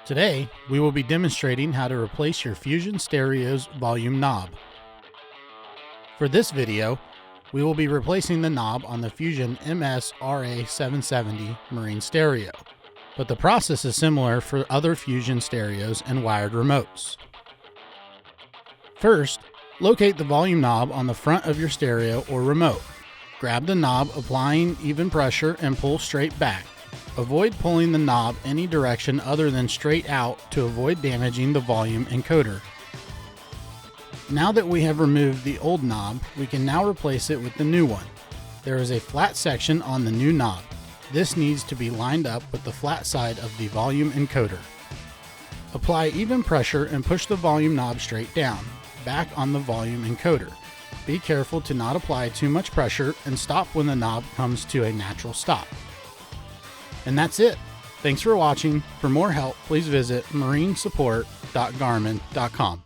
Today, we will be demonstrating how to replace your Fusion Stereo's volume knob. For this video, we will be replacing the knob on the Fusion MS RA770 Marine Stereo, but the process is similar for other Fusion Stereos and wired remotes. First, locate the volume knob on the front of your stereo or remote. Grab the knob, applying even pressure, and pull straight back. Avoid pulling the knob any direction other than straight out to avoid damaging the volume encoder. Now that we have removed the old knob, we can now replace it with the new one. There is a flat section on the new knob. This needs to be lined up with the flat side of the volume encoder. Apply even pressure and push the volume knob straight down, back on the volume encoder. Be careful to not apply too much pressure and stop when the knob comes to a natural stop. And that's it. Thanks for watching. For more help, please visit marinesupport.garmin.com.